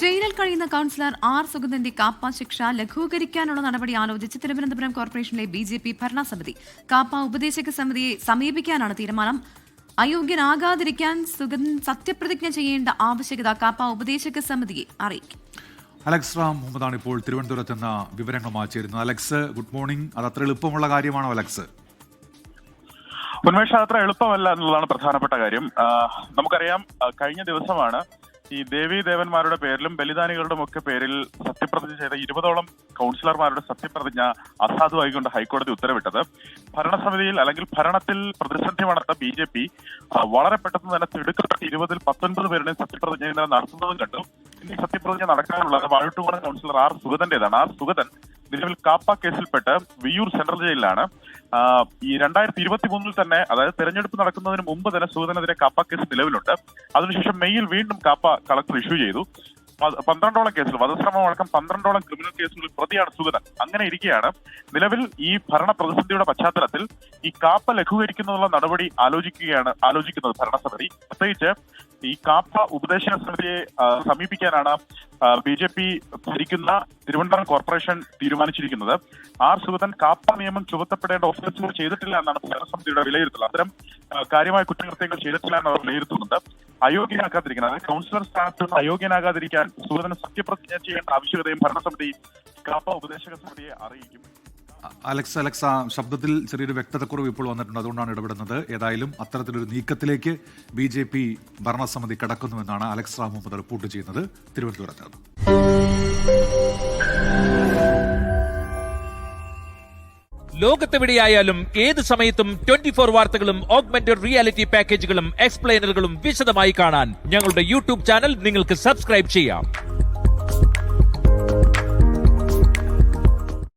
ജയിലിൽ കഴിയുന്ന councillor R സുഗതന്റെ KAAPA ശിക്ഷ ലഘൂകരിക്കാനുള്ള നടപടി ആലോചിച്ച് തിരുവനന്തപുരം കോർപ്പറേഷനിലെ BJP ഭരണസമിതി കാപ്പ ഉപദേശക സമിതിയെ സമീപിക്കാനാണ് തീരുമാനം. അയോഗ്യനാകാതിരിക്കാൻ സുഗതൻ സത്യപ്രതിജ്ഞ ചെയ്യേണ്ട ആവശ്യകത കാപ്പ ഉപദേശക സമിതിയെ അറിയിക്കും. അലക്സ് റാം മുഹമ്മദാണ് ഇപ്പോൾ തിരുവനന്തപുരത്ത് നിന്ന് വിവരങ്ങളുമായി ചേരുന്നത്. Alex, good morning. അത് അത്ര എളുപ്പമുള്ള കാര്യമാണോ അലക്സ്? ഉന്മേഷ, അത്ര എളുപ്പമല്ല എന്നുള്ളതാണ് പ്രധാനപ്പെട്ട കാര്യം. നമുക്കറിയാം, കഴിഞ്ഞ ദിവസമാണ് ഈ ദേവീ ദേവന്മാരുടെ പേരിലും ബലിദാനികളുടെ ഒക്കെ പേരിൽ സത്യപ്രതിജ്ഞ ചെയ്ത 20ഓളം കൗൺസിലർമാരുടെ സത്യപ്രതിജ്ഞ അസാധുവായിക്കൊണ്ട് ഹൈക്കോടതി ഉത്തരവിട്ടത്. ഭരണസമിതിയിൽ അല്ലെങ്കിൽ ഭരണത്തിൽ പ്രതിസന്ധി വളർത്ത BJP വളരെ പെട്ടെന്ന് തന്നെ തിടുക്കപ്പെട്ട 20ൽ 19 പേരുടെയും സത്യപ്രതിജ്ഞ നടത്തുന്നതും കണ്ടു. ഇനി സത്യപ്രതിജ്ഞ നടക്കാനുള്ളത് വാഴട്ടുകോണ കൗൺസിലർ ആർ സുഗതന്റേതാണ്. ആർ സുഗതൻ നിലവിൽ കാപ്പ കേസിൽപ്പെട്ട് വിയ്യൂർ സെൻട്രൽ ജയിലിലാണ്. ഈ 2023 തന്നെ, അതായത് തെരഞ്ഞെടുപ്പ് നടക്കുന്നതിന് മുമ്പ് തന്നെ സുഗതനെതിരെ കാപ്പ കേസ് നിലവിലുണ്ട്. അതിനുശേഷം മെയ്യിൽ വീണ്ടും കാപ്പ കളക്ടർ ഇഷ്യൂ ചെയ്തു. 12ഓളം കേസുകൾ, വധശ്രമം അടക്കം 12ഓളം ക്രിമിനൽ കേസുകളിൽ പ്രതിയാണ് സുഗതൻ. അങ്ങനെ ഇരിക്കെയാണ് നിലവിൽ ഈ ഭരണ പ്രതിസന്ധിയുടെ പശ്ചാത്തലത്തിൽ ഈ കാപ്പ ലഘൂകരിക്കുന്നതിനുള്ള നടപടി ആലോചിക്കുന്നത് ഭരണസമിതി. പ്രത്യേകിച്ച് ഈ കാപ്പ ഉപദേശക സമിതിയെ സമീപിക്കാനാണ് BJP ഭരിക്കുന്ന തിരുവനന്തപുരം കോർപ്പറേഷൻ തീരുമാനിച്ചിരിക്കുന്നത്. ആർ സുഗതൻ കാപ്പ നിയമം ചുമത്തപ്പെടേണ്ട ഓഫൻസുകൾ ചെയ്തിട്ടില്ല എന്നാണ് ഭരണസമിതിയുടെ വിലയിരുത്തൽ. അത്തരം കാര്യമായ കുറ്റകൃത്യങ്ങൾ ചെയ്തിട്ടില്ല എന്ന് അവർ വിലയിരുത്തുന്നുണ്ട്. അയോഗ്യനാക്കാതിരിക്കാൻ, അതായത് കൗൺസിലർ സ്ഥാനത്ത് നിന്ന് അയോഗ്യനാകാതിരിക്കാൻ സുഗതന് സത്യപ്രതിജ്ഞ ചെയ്യേണ്ട ആവശ്യകതയും ഭരണസമിതി കാപ്പ ഉപദേശക സമിതിയെ അറിയിക്കും. അലക്സ്, ശബ്ദത്തിൽ ചെറിയൊരു വ്യക്തതക്കുറവ് ഇപ്പോൾ വന്നിട്ടുണ്ട്, അതുകൊണ്ടാണ് ഇടപെടുന്നത്. ഏതായാലും അത്തരത്തിലൊരു നീക്കത്തിലേക്ക് BJP ഭരണസമിതി കടക്കുന്നുവെന്നാണ് അലക്സ് റാം മുഹമ്മദ് റിപ്പോർട്ട് ചെയ്യുന്നത് തിരുവനന്തപുരത്ത്. ലോകത്തെവിടെയായാലും ഏത് സമയത്തും 24 വാർത്തകളും ഓഗ്മെന്റഡ് റിയാലിറ്റി പാക്കേജുകളും എക്സ്പ്ലെയിനറുകളും വിശദമായി കാണാൻ ഞങ്ങളുടെ YouTube ചാനൽ നിങ്ങൾക്ക് സബ്സ്ക്രൈബ് ചെയ്യാം.